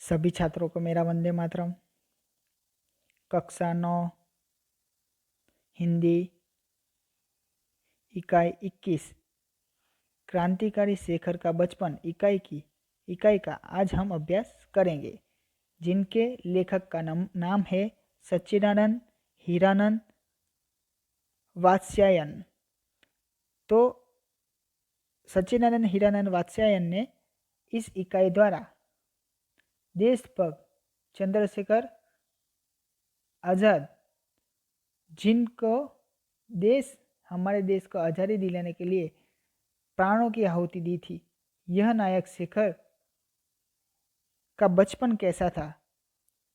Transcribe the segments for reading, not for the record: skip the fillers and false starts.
सभी छात्रों को मेरा वंदे मातरम। कक्षा 9 हिंदी इकाई 21 क्रांतिकारी शेखर का बचपन इकाई का आज हम अभ्यास करेंगे, जिनके लेखक का नाम है सच्चिदानंद हीरानंद वात्स्यायन। तो सच्चिदानंद हीरानंद वात्स्यायन ने इस इकाई द्वारा देशभक्त चंद्रशेखर आज़ाद, जिनको हमारे देश को आज़ादी दिलाने के लिए प्राणों की आहुति दी थी, यह नायक शेखर का बचपन कैसा था,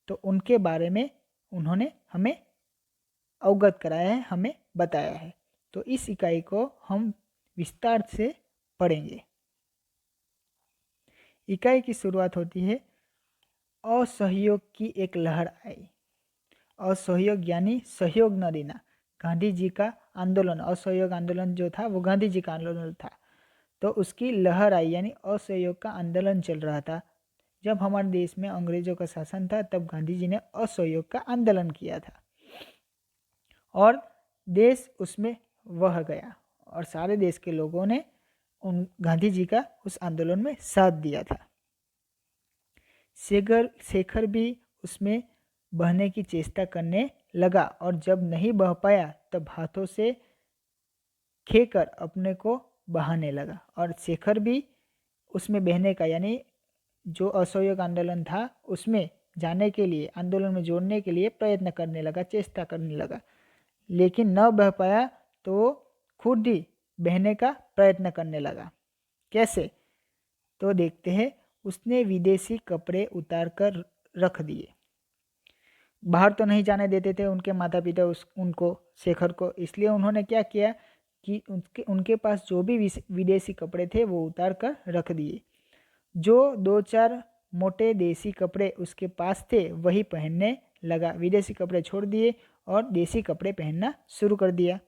तो उनके बारे में उन्होंने हमें अवगत कराया है, हमें बताया है। तो इस इकाई को हम विस्तार से पढ़ेंगे। इकाई की शुरुआत होती है, असहयोग की एक लहर आई। असहयोग यानी सहयोग न देना। गांधी जी का आंदोलन, असहयोग आंदोलन जो था वो गांधी जी का आंदोलन था, तो उसकी लहर आई, यानी असहयोग का आंदोलन चल रहा था। जब हमारे देश में अंग्रेजों का शासन था, तब गांधी जी ने असहयोग का आंदोलन किया था और देश उसमें बह गया और सारे देश के लोगों ने गांधी जी का उस आंदोलन में साथ दिया था। शेखर भी उसमें बहने की चेष्टा करने लगा और जब नहीं बह पाया तब हाथों से खेकर अपने को बहाने लगा। और शेखर भी उसमें बहने का, यानी जो असहयोग आंदोलन था उसमें जाने के लिए, आंदोलन में जोड़ने के लिए प्रयत्न करने लगा, चेष्टा करने लगा, लेकिन न बह पाया तो वो खुद ही बहने का प्रयत्न करने लगा। कैसे, तो देखते हैं। उसने विदेशी कपड़े उतार कर रख दिए। बाहर तो नहीं जाने देते थे उनके माता पिता उनको, शेखर को, इसलिए उन्होंने क्या किया कि उनके पास जो भी विदेशी कपड़े थे वो उतार कर रख दिए। जो 2-4 मोटे देसी कपड़े उसके पास थे वही पहनने लगा। विदेशी कपड़े छोड़ दिए और देसी कपड़े पहनना शुरू कर दिया।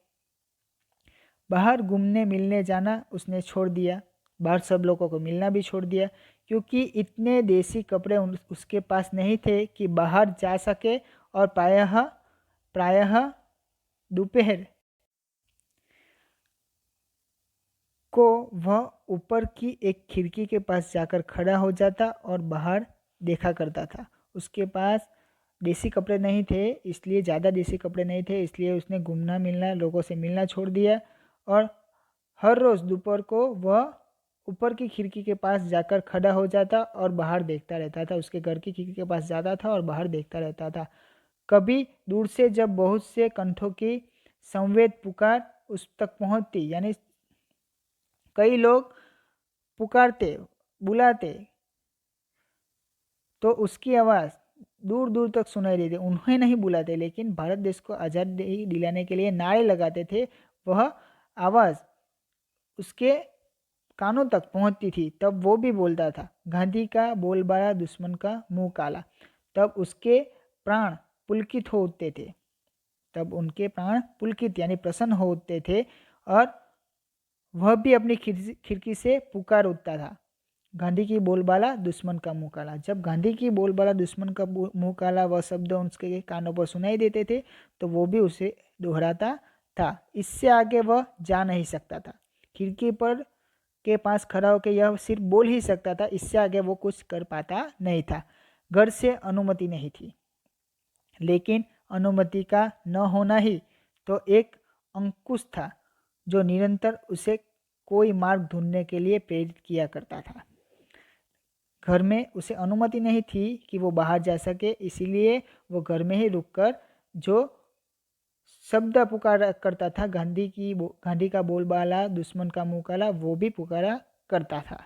बाहर घूमने मिलने जाना उसने छोड़ दिया। बाहर सब लोगों को मिलना भी छोड़ दिया, क्योंकि इतने देसी कपड़े उसके पास नहीं थे कि बाहर जा सके। और प्रायः दोपहर को वह ऊपर की एक खिड़की के पास जाकर खड़ा हो जाता और बाहर देखा करता था। उसके पास देसी कपड़े नहीं थे, इसलिए ज़्यादा देसी कपड़े नहीं थे, इसलिए उसने घूमना मिलना, लोगों से मिलना छोड़ दिया और हर रोज़ दोपहर को वह ऊपर की खिड़की के पास जाकर खड़ा हो जाता और बाहर देखता रहता था। उसके घर की खिड़की के पास जाता था और बाहर देखता रहता था। कभी दूर से जब बहुत से कंठों की संवेद पुकार उस तक पहुंचती, यानी कई लोग पुकारते, बुलाते, तो उसकी आवाज़ दूर दूर तक सुनाई देती। उन्हें नहीं बुलाते, लेकिन भारत देश को आज़ादी दिलाने के लिए नारे लगाते थे, वह आवाज़ उसके कानों तक पहुंचती थी। तब वो भी बोलता था, गांधी का बोलबाला दुश्मन का मुंह काला। तब उसके प्राण पुलकित हो उठते थे। तब उनके प्राण पुलकित यानी प्रसन्न हो उठते थे और वह भी अपनी खिड़की से पुकार उठता था, गांधी की बोलबाला दुश्मन का मुंह काला। जब गांधी की बोलबाला दुश्मन का मुंह काला वह शब्द उसके कानों पर सुनाई देते थे, तो वो भी उसे दोहराता था। इससे आगे वह जा नहीं सकता था। खिड़की पर के पास खड़ा होकर यह सिर्फ बोल ही सकता था, इससे आगे वो कुछ कर पाता नहीं था। घर से अनुमति नहीं थी, लेकिन अनुमति का न होना ही तो एक अंकुश था जो निरंतर उसे कोई मार्ग ढूंढने के लिए प्रेरित किया करता था। घर में उसे अनुमति नहीं थी कि वो बाहर जा सके, इसीलिए वो घर में ही रुककर जो शब्द पुकारा करता था, गांधी का बोलबाला दुश्मन का मुंह काला, वो भी पुकारा करता था।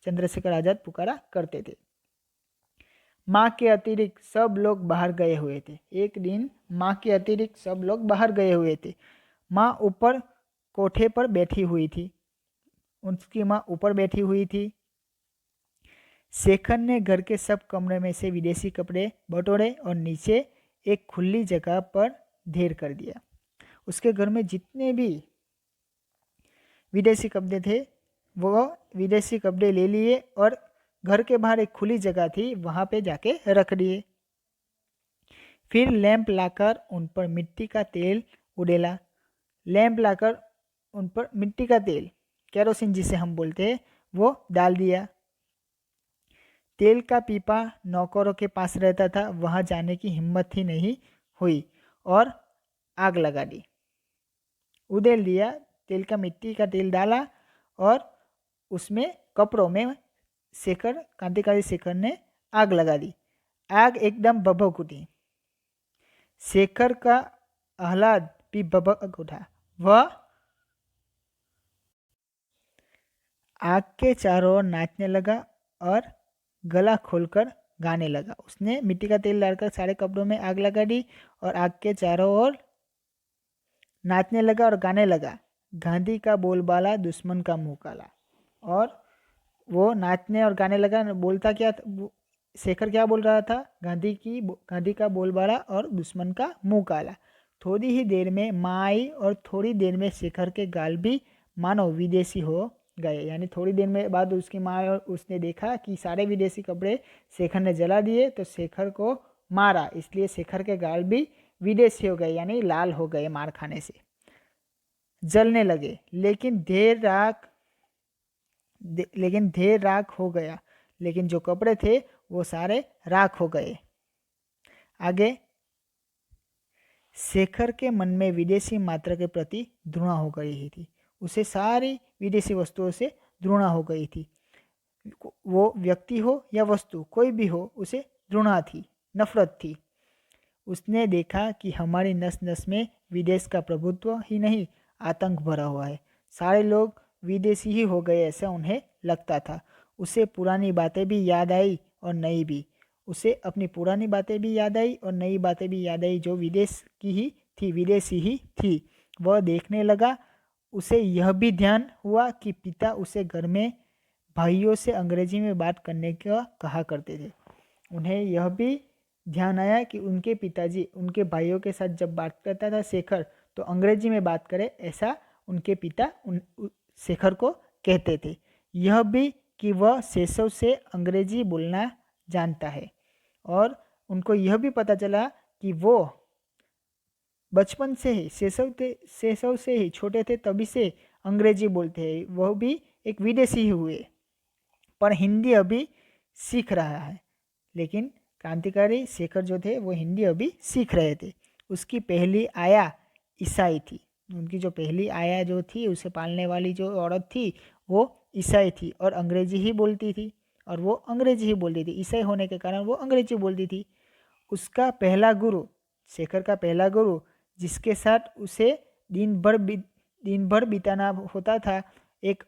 चंद्रशेखर आज़ाद पुकारा करते थे। माँ के अतिरिक्त सब लोग बाहर गए हुए थे। एक दिन माँ के अतिरिक्त सब लोग बाहर गए हुए थे। माँ ऊपर कोठे पर बैठी हुई थी। उसकी माँ ऊपर बैठी हुई थी। शेखर ने घर के सब कमरे में से विदेशी कपड़े बटोरे और नीचे एक खुली जगह पर ढेर कर दिया। उसके घर में जितने भी विदेशी कपड़े थे वो विदेशी कपड़े ले लिए और घर के बाहर एक खुली जगह थी, वहाँ पे जाके रख दिए। फिर लैंप लाकर उन पर मिट्टी का तेल उड़ेला। लैंप लाकर उन पर मिट्टी का तेल, केरोसिन जिसे हम बोलते हैं, वो डाल दिया। तेल का पीपा नौकरों के पास रहता था, वहां जाने की हिम्मत ही नहीं हुई और आग लगा दी। उधेल दिया, तेल का मिट्टी का तेल डाला और उसमें कपड़ों में शेखर, क्रांतिकारी शेखर ने आग लगा दी। आग एकदम भभक उठी। शेखर का आह्लाद भी भभक उठा। वह आग के चारों ओर नाचने लगा और गला खोलकर गाने लगा। उसने मिट्टी का तेल डालकर सारे कपड़ों में आग लगा दी और आग के चारों ओर नाचने लगा और गाने लगा। गांधी का बोलबाला दुश्मन का मुंह काला। और वो नाचने और गाने लगा। बोलता क्या था, शेखर क्या बोल रहा था? गांधी का बोलबाला और दुश्मन का मुंह काला। थोड़ी ही देर में माँ आई और थोड़ी देर में शेखर के गाल भी मानो विदेशी हो गए। यानी थोड़ी देर में बाद उसकी माँ और उसने देखा कि सारे विदेशी कपड़े शेखर ने जला दिए, तो शेखर को मारा, इसलिए शेखर के गाल भी विदेशी हो गए, यानी लाल हो गए मार खाने से, जलने लगे। लेकिन देर राख हो गया। लेकिन जो कपड़े थे वो सारे राख हो गए। आगे, शेखर के मन में विदेशी मात्रा के प्रति घृणा हो गई थी। उसे सारी विदेशी वस्तुओं से घृणा हो गई थी। वो व्यक्ति हो या वस्तु, कोई भी हो, उसे घृणा थी, नफरत थी। उसने देखा कि हमारी नस नस में विदेश का प्रभुत्व ही नहीं, आतंक भरा हुआ है। सारे लोग विदेशी ही हो गए, ऐसा उन्हें लगता था। उसे पुरानी बातें भी याद आई और नई भी। उसे अपनी पुरानी बातें भी याद आई और नई बातें भी याद आई, जो विदेश की ही थी, विदेशी ही थी। वह देखने लगा। उसे यह भी ध्यान हुआ कि पिता उसे घर में भाइयों से अंग्रेजी में बात करने का कहा करते थे। उन्हें यह भी ध्यान आया कि उनके पिताजी उनके भाइयों के साथ जब बात करता था शेखर, तो अंग्रेजी में बात करे, ऐसा उनके पिता शेखर को कहते थे। यह भी कि वह शैशव से अंग्रेजी बोलना जानता है। और उनको यह भी पता चला कि वो बचपन से ही शैशव से ही छोटे थे तभी से अंग्रेजी बोलते हैं। वह भी एक विदेशी ही हुए, पर हिंदी अभी सीख रहा है। लेकिन क्रांतिकारी शेखर जो थे वो हिंदी अभी सीख रहे थे। उसकी पहली आया ईसाई थी। उनकी जो पहली आया जो थी, उसे पालने वाली जो औरत थी, वो ईसाई थी और अंग्रेजी ही बोलती थी। और वो अंग्रेजी ही बोलती थी, ईसाई होने के कारण वो अंग्रेजी बोलती थी। उसका पहला गुरु, शेखर का पहला गुरु, जिसके साथ उसे दिन भर बिताना होता था, एक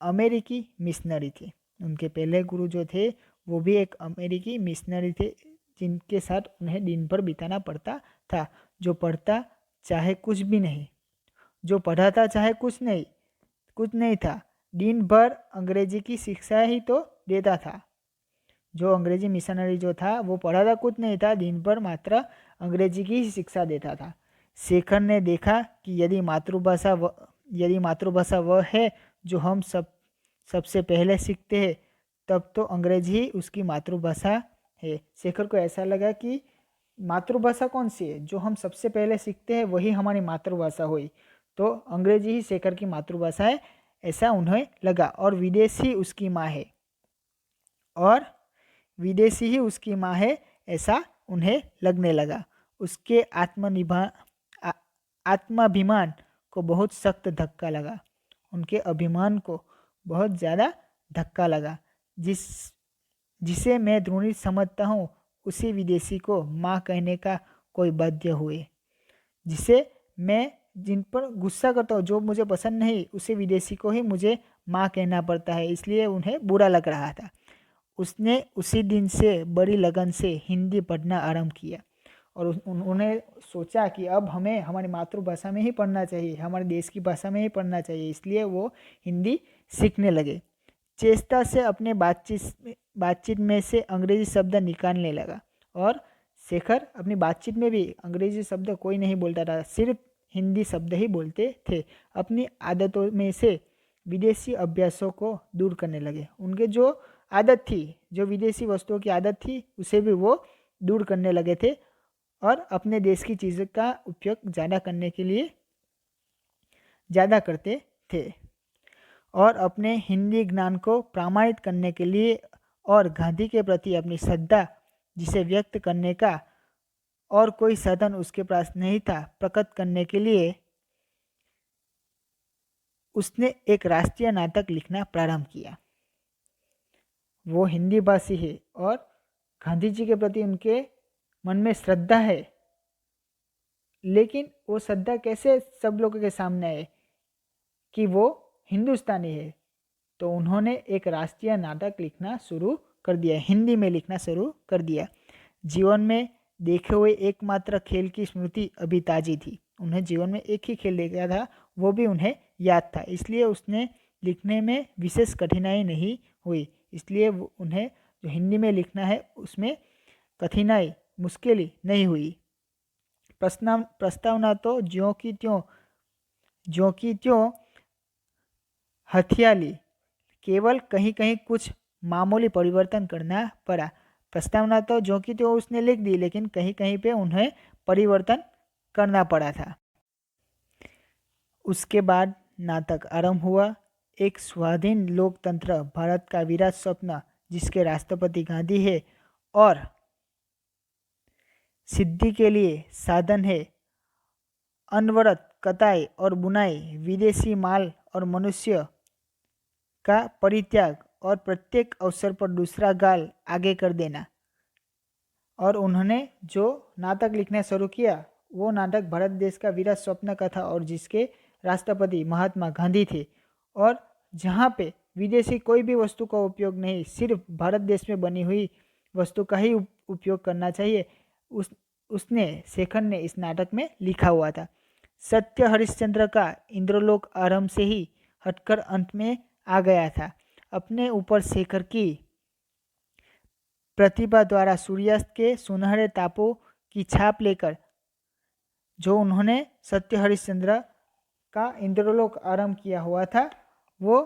अमेरिकी मिशनरी थी। उनके पहले गुरु जो थे वो भी एक अमेरिकी मिशनरी थे, जिनके साथ उन्हें दिन भर बिताना पड़ता था। जो पढ़ता चाहे कुछ भी नहीं, जो पढ़ाता चाहे कुछ नहीं था, दिन भर अंग्रेजी की शिक्षा ही तो देता था। जो अंग्रेजी मिशनरी जो था वो पढ़ाता कुछ नहीं था, दिन भर मात्र अंग्रेजी की ही शिक्षा देता था। शेखर ने देखा कि यदि मातृभाषा वह है जो हम सबसे पहले सीखते हैं, तब तो अंग्रेजी ही उसकी मातृभाषा है। शेखर को ऐसा लगा कि मातृभाषा कौन सी है, जो हम सबसे पहले सीखते हैं वही हमारी मातृभाषा हुई, तो अंग्रेजी ही शेखर की मातृभाषा है, ऐसा उन्हें लगा। और विदेशी उसकी माँ है, ऐसा उन्हें लगने लगा। उसके आत्माभिमान को बहुत सख्त धक्का लगा। उनके अभिमान को बहुत ज़्यादा धक्का लगा। जिसे मैं द्रोणी समझता हूँ, उसी विदेशी को माँ कहने का कोई बाध्य हुए। जिन पर गुस्सा करता हूँ, जो मुझे पसंद नहीं, उसी विदेशी को ही मुझे माँ कहना पड़ता है, इसलिए उन्हें बुरा लग रहा था। उसने उसी दिन से बड़ी लगन से हिंदी पढ़ना आरंभ किया और उन्होंने सोचा कि अब हमें हमारी मातृभाषा में ही पढ़ना चाहिए, हमारे देश की भाषा में ही पढ़ना चाहिए, इसलिए वो हिंदी सीखने लगे। चेष्टा से अपने बातचीत में से अंग्रेजी शब्द निकालने लगा। और शेखर अपनी बातचीत में भी अंग्रेजी शब्द कोई नहीं बोलता था, सिर्फ हिंदी शब्द ही बोलते थे। अपनी आदतों में से विदेशी अभ्यासों को दूर करने लगे। उनके जो आदत थी, जो विदेशी वस्तुओं की आदत थी, उसे भी वो दूर करने लगे थे और अपने देश की चीज़ों का उपयोग ज़्यादा करने के लिए ज़्यादा करते थे। और अपने हिंदी ज्ञान को प्रमाणित करने के लिए और गांधी के प्रति अपनी श्रद्धा जिसे व्यक्त करने का और कोई साधन उसके पास नहीं था प्रकट करने के लिए उसने एक राष्ट्रीय नाटक लिखना प्रारंभ किया। वो हिंदी भाषी है और गांधी जी के प्रति उनके मन में श्रद्धा है, लेकिन वो श्रद्धा कैसे सब लोगों के सामने आए कि वो हिंदुस्तानी है। तो उन्होंने एक राष्ट्रीय नाटक लिखना शुरू कर दिया, हिंदी में लिखना शुरू कर दिया। जीवन में देखे हुए एकमात्र खेल की स्मृति अभी ताज़ी थी। उन्हें जीवन में एक ही खेल देखा था, वो भी उन्हें याद था, इसलिए उसने लिखने में विशेष कठिनाई नहीं हुई। इसलिए उन्हें जो हिंदी में लिखना है उसमें कठिनाई मुश्किल नहीं हुई। प्रस्तावना तो ज्यों की त्यों हथिया ली, केवल कहीं कहीं कुछ मामूली परिवर्तन करना पड़ा। प्रस्तावना तो जो कि तो उसने लिख दी, लेकिन कहीं कहीं पे उन्हें परिवर्तन करना पड़ा था। उसके बाद नाटक आरंभ हुआ। एक स्वाधीन लोकतंत्र भारत का विराट स्वप्न जिसके राष्ट्रपति गांधी है और सिद्धि के लिए साधन है अनवरत कताई और बुनाई, विदेशी माल और मनुष्य का परित्याग और प्रत्येक अवसर पर दूसरा गाल आगे कर देना। और उन्होंने जो नाटक लिखना शुरू किया वो नाटक भारत देश का विराट स्वप्न का था और जिसके राष्ट्रपति महात्मा गांधी थे। और जहाँ पे विदेशी कोई भी वस्तु का उपयोग नहीं, सिर्फ भारत देश में बनी हुई वस्तु का ही उपयोग करना चाहिए, उसने शेखर ने इस नाटक में लिखा हुआ था। सत्य हरिश्चंद्र का इंद्रलोक आरंभ से ही हटकर अंत में आ गया था। अपने ऊपर शेखर की प्रतिभा द्वारा सूर्यास्त के सुनहरे तापों की छाप लेकर जो उन्होंने सत्य हरिश्चंद्र का इंद्रलोक आरंभ किया हुआ था वो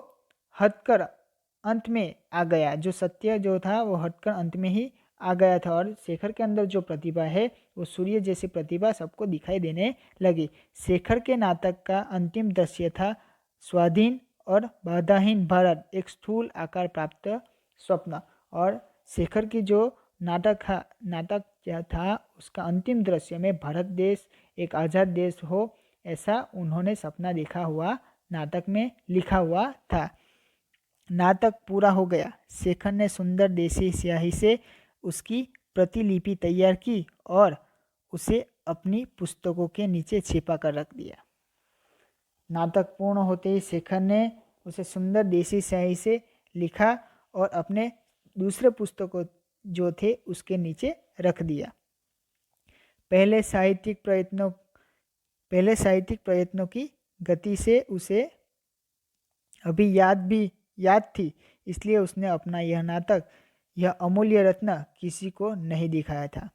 हटकर अंत में आ गया। जो सत्य जो था वो हटकर अंत में ही आ गया था और शेखर के अंदर जो प्रतिभा है वो सूर्य जैसी प्रतिभा सबको दिखाई देने लगी। शेखर के नाटक का अंतिम दृश्य था स्वाधीन और बाधाहीन भारत, एक स्थूल आकार प्राप्त स्वप्न। और शेखर की जो नाटक क्या था उसका अंतिम दृश्य में भारत देश एक आज़ाद देश हो, ऐसा उन्होंने सपना देखा हुआ नाटक में लिखा हुआ था। नाटक पूरा हो गया। शेखर ने सुंदर देसी स्याही से उसकी प्रतिलिपि तैयार की और उसे अपनी पुस्तकों के नीचे छिपा कर रख दिया। नाटक पूर्ण होते ही शेखर ने उसे सुंदर देसी स्याही से लिखा और अपने दूसरे पुस्तकों जो थे उसके नीचे रख दिया। पहले साहित्यिक प्रयत्नों की गति से उसे अभी याद थी, इसलिए उसने अपना यह नाटक, यह अमूल्य रत्न किसी को नहीं दिखाया था।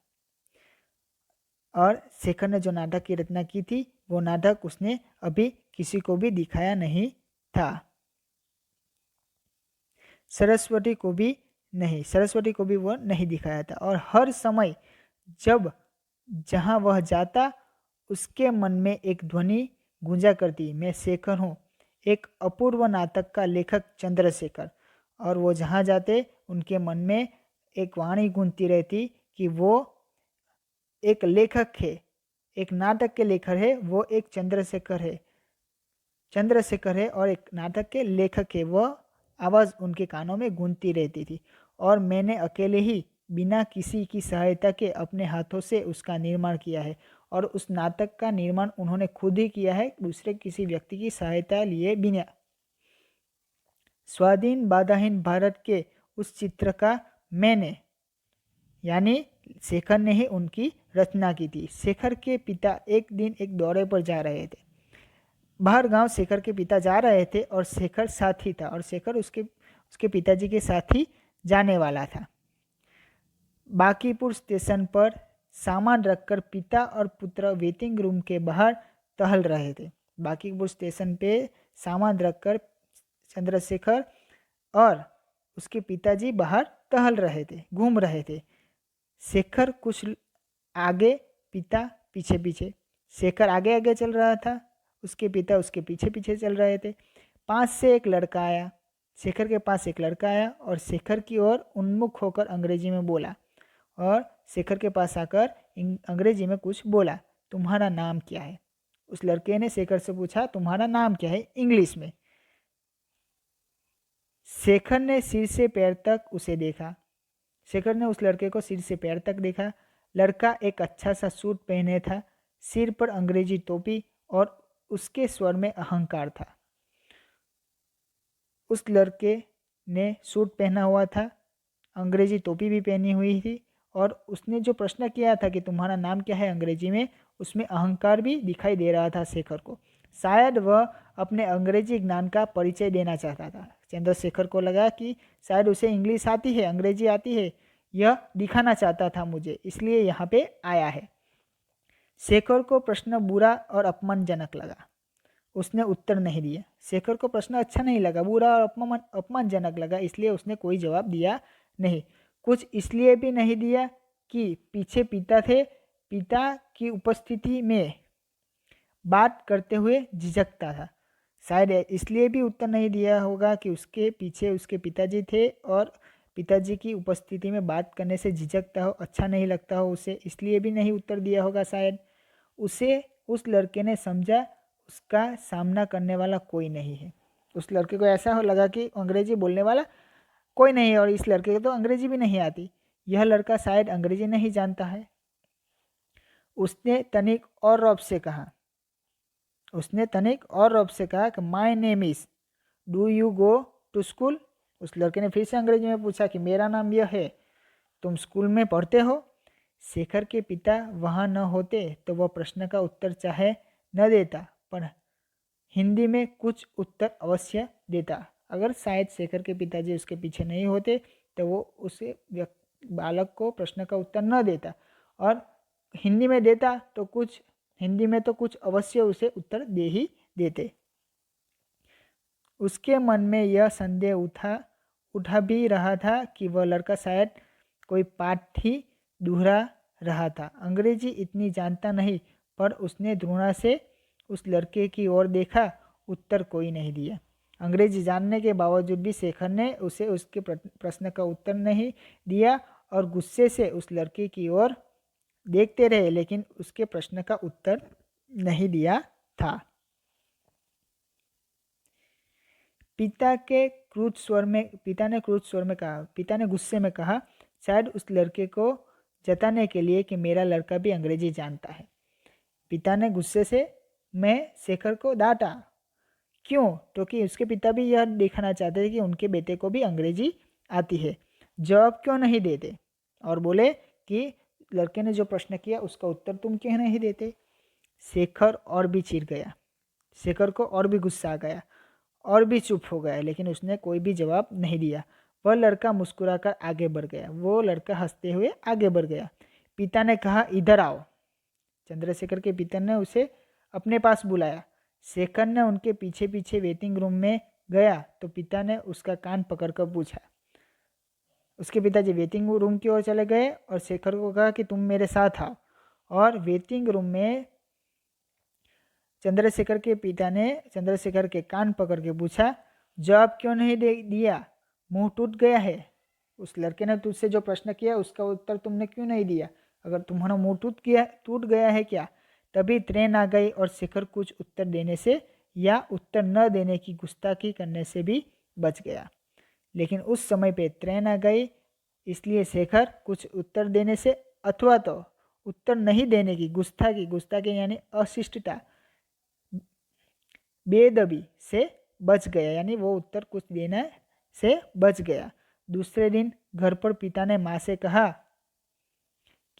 और शेखर ने जो नाटक की रचना की थी वो नाटक उसने अभी किसी को भी दिखाया नहीं था। सरस्वती को भी वो नहीं दिखाया था। और हर समय जहाँ वह जाता उसके मन में एक ध्वनि गूंजा करती, मैं शेखर हूँ, एक अपूर्व नाटक का लेखक चंद्रशेखर। और वो जहाँ जाते उनके मन में एक वाणी गूंजती रहती कि वो एक लेखक है, एक नाटक के लेखक है, वो एक चंद्रशेखर है और एक नाटक के लेखक है। वह आवाज़ उनके कानों में गूंजती रहती थी। और मैंने अकेले ही बिना किसी की सहायता के अपने हाथों से उसका निर्माण किया है। और उस नाटक का निर्माण उन्होंने खुद ही किया है, दूसरे किसी व्यक्ति की सहायता लिए बिना। स्वाधीन बाधाहीन भारत के उस चित्र का मैंने यानी शेखर ने ही उनकी रचना की थी। शेखर के पिता एक दिन एक दौरे पर जा रहे थे। बाहर गांव शेखर के पिता जा रहे थे और शेखर साथी था और शेखर उसके पिताजी के साथ ही जाने वाला था। बांकीपुर स्टेशन पर सामान रखकर पिता और पुत्र वेटिंग रूम के बाहर टहल रहे थे। बांकीपुर स्टेशन पे सामान रखकर चंद्रशेखर और उसके पिताजी बाहर टहल रहे थे, घूम रहे थे। शेखर कुछ आगे, पिता पीछे पीछे। शेखर आगे आगे चल रहा था, उसके पिता उसके पीछे पीछे चल रहे थे। पास से एक लड़का आया, शेखर के पास एक लड़का आया और शेखर की ओर उन्मुख होकर अंग्रेजी में बोला, और शेखर के पास आकर अंग्रेजी में कुछ बोला, तुम्हारा नाम क्या है? उस लड़के ने शेखर से पूछा, तुम्हारा नाम क्या है, इंग्लिश में। शेखर ने सिर से पैर तक उसे देखा। शेखर ने उस लड़के को सिर से पैर तक देखा। लड़का एक अच्छा सा सूट पहने था, सिर पर अंग्रेजी टोपी और उसके स्वर में अहंकार था। उस लड़के ने सूट पहना हुआ था, अंग्रेजी टोपी भी पहनी हुई थी, और उसने जो प्रश्न किया था कि तुम्हारा नाम क्या है अंग्रेजी में, उसमें अहंकार भी दिखाई दे रहा था शेखर को। शायद वह अपने अंग्रेजी ज्ञान का परिचय देना चाहता था। चंद्रशेखर को लगा कि शायद उसे इंग्लिश आती है, अंग्रेजी आती है, यह दिखाना चाहता था मुझे, इसलिए यहाँ पे आया है। शेखर को प्रश्न बुरा और अपमानजनक लगा, उसने उत्तर नहीं दिया। शेखर को प्रश्न अच्छा नहीं लगा, बुरा और अपमानजनक लगा, इसलिए उसने कोई जवाब दिया नहीं। कुछ इसलिए भी नहीं दिया कि पीछे पिता थे, पिता की उपस्थिति में बात करते हुए झिझकता था। शायद इसलिए भी उत्तर नहीं दिया होगा कि उसके पीछे उसके पिताजी थे और पिताजी की उपस्थिति में बात करने से झिझकता हो, अच्छा नहीं लगता हो उसे, इसलिए भी नहीं उत्तर दिया होगा शायद। उसे उस लड़के ने समझा उसका सामना करने वाला कोई नहीं है। उस लड़के को ऐसा लगा कि अंग्रेजी बोलने वाला कोई नहीं है, और इस लड़के को तो अंग्रेजी भी नहीं आती, यह लड़का शायद अंग्रेजी नहीं जानता है। उसने तनिक और रौब से कहा कि my name is, do you go to school? उस लड़के ने फिर से अंग्रेजी में पूछा कि मेरा नाम यह है, तुम स्कूल में पढ़ते हो? शेखर के पिता वहाँ न होते तो वह प्रश्न का उत्तर चाहे न देता, पर हिंदी में कुछ उत्तर अवश्य देता। अगर शायद शेखर के पिताजी उसके पीछे नहीं होते तो वो उसे बालक को प्रश्न का उत्तर न देता, और हिंदी में देता तो कुछ हिंदी में तो कुछ अवश्य उसे उत्तर दे ही देते। उसके मन में यह संदेह उठा भी रहा था कि वह लड़का शायद कोई पाठ ही दोहरा रहा था। अंग्रेजी इतनी जानता नहीं, पर उसने घृणा से उस लड़के की ओर देखा, उत्तर कोई नहीं दिया। अंग्रेजी जानने के बावजूद भी शेखर ने उसे उसके प्रश्न का उत्तर नहीं दिया और गुस्से से उस लड़के की ओर देखते रहे, लेकिन उसके प्रश्न का उत्तर नहीं दिया था। पिता ने क्रुद्ध स्वर में कहा, पिता ने गुस्से में कहा, शायद उस लड़के को जताने के लिए कि मेरा लड़का भी अंग्रेजी जानता है। पिता ने गुस्से से मैं शेखर को डांटा। क्यों? क्योंकि उसके पिता भी यह दिखाना चाहते थे कि उनके बेटे को भी अंग्रेजी आती है। जवाब क्यों नहीं देते? और बोले कि लड़के ने जो प्रश्न किया उसका उत्तर तुम क्यों नहीं देते? शेखर और भी चिढ़ गया, शेखर को और भी गुस्सा आ गया, और भी चुप हो गया, लेकिन उसने कोई भी जवाब नहीं दिया। वह लड़का मुस्कुराकर आगे बढ़ गया। पिता ने कहा, इधर आओ। चंद्रशेखर के पिता ने उसे अपने पास बुलाया। शेखर ने उनके पीछे पीछे वेटिंग रूम में गया तो पिता ने उसका कान पकड़कर पूछा। उसके पिताजी वेटिंग रूम की ओर चले गए और शेखर को कहा कि तुम मेरे साथ आओ। और वेटिंग रूम में चंद्रशेखर के पिता ने चंद्रशेखर के कान पकड़ के पूछा, जवाब क्यों नहीं दिया? मुंह टूट गया है? उस लड़के ने तुझसे जो प्रश्न किया उसका उत्तर तुमने क्यों नहीं दिया? अगर तुम्हारा मुंह टूट गया है क्या? तभी ट्रेन आ गई और शेखर कुछ उत्तर देने से या उत्तर न देने की गुस्ताखी करने से भी बच गया। लेकिन उस समय पे ट्रेन आ गई, इसलिए शेखर कुछ उत्तर देने से अथवा तो उत्तर नहीं देने की गुस्ताखी यानी अशिष्टता, बेदबी से बच गया, यानी वो उत्तर कुछ देने से बच गया। दूसरे दिन घर पर पिता ने माँ से कहा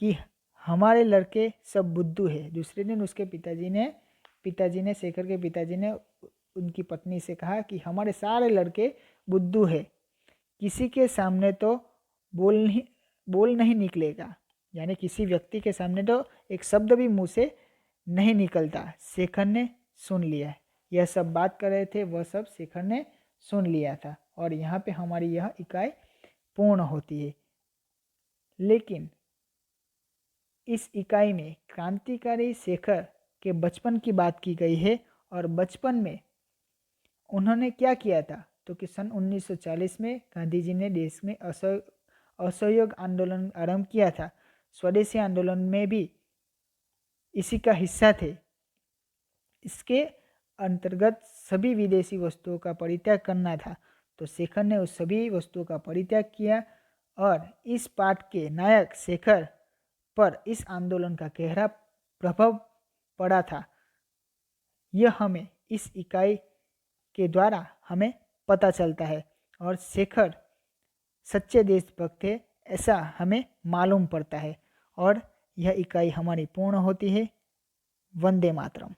कि हमारे लड़के सब बुद्धू है। दूसरे दिन उसके पिताजी ने शेखर के पिताजी ने उनकी पत्नी से कहा कि हमारे सारे लड़के बुद्धू है, किसी के सामने तो बोल नहीं निकलेगा, यानी किसी व्यक्ति के सामने तो एक शब्द भी मुंह से नहीं निकलता। शेखर ने सुन लिया, यह सब बात कर रहे थे वह सब शेखर ने सुन लिया था। और यहाँ पे हमारी यह इकाई पूर्ण होती है। लेकिन इस इकाई में क्रांतिकारी शेखर के बचपन की बात की गई है और बचपन में उन्होंने क्या किया था, तो कि सन 1940 में गांधी जी ने देश में असहयोग आंदोलन आरंभ किया था। स्वदेशी आंदोलन में भी इसी का हिस्सा थे। इसके अंतर्गत सभी विदेशी वस्तुओं का परित्याग करना था। तो शेखर ने उस सभी वस्तुओं का परित्याग किया और इस पाठ के नायक शेखर पर इस आंदोलन का गहरा प्रभाव पड़ा था। यह हमें इस इकाई के द्वारा हमें पता चलता है और शेखर सच्चे देशभक्त थे ऐसा हमें मालूम पड़ता है। और यह इकाई हमारी पूर्ण होती है। वंदे मातरम।